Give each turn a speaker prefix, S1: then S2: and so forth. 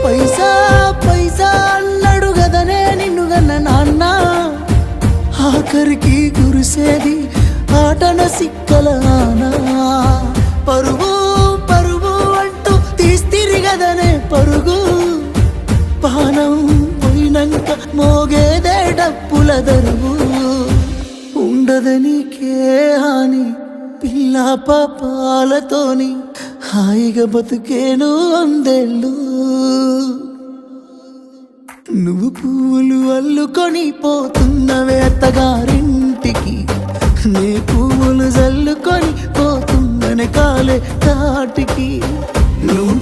S1: పైసా పైసా అన్నాడు గదనే నిన్ను గన్న నాన్న, ఆఖరికి కురిసేది ఆటన సిక్కల ఆనా. పరుగు పరుగు అంటూ తీస్తిరి గదనే పరుగు, పానం పోయినంక మోగేదే డప్పుల దరువు. ఉండదనికే హాని పిల్ల పాపాలతోని, హాయిగా బతుకేను వందేళ్ళు. నువ్వు పూలు అల్లుకొని పోతున్నవే అత్తగారింటికి, నే పువ్వులు జల్లుకొని పోతున్ననే కాలే తాటికి. నువ్వు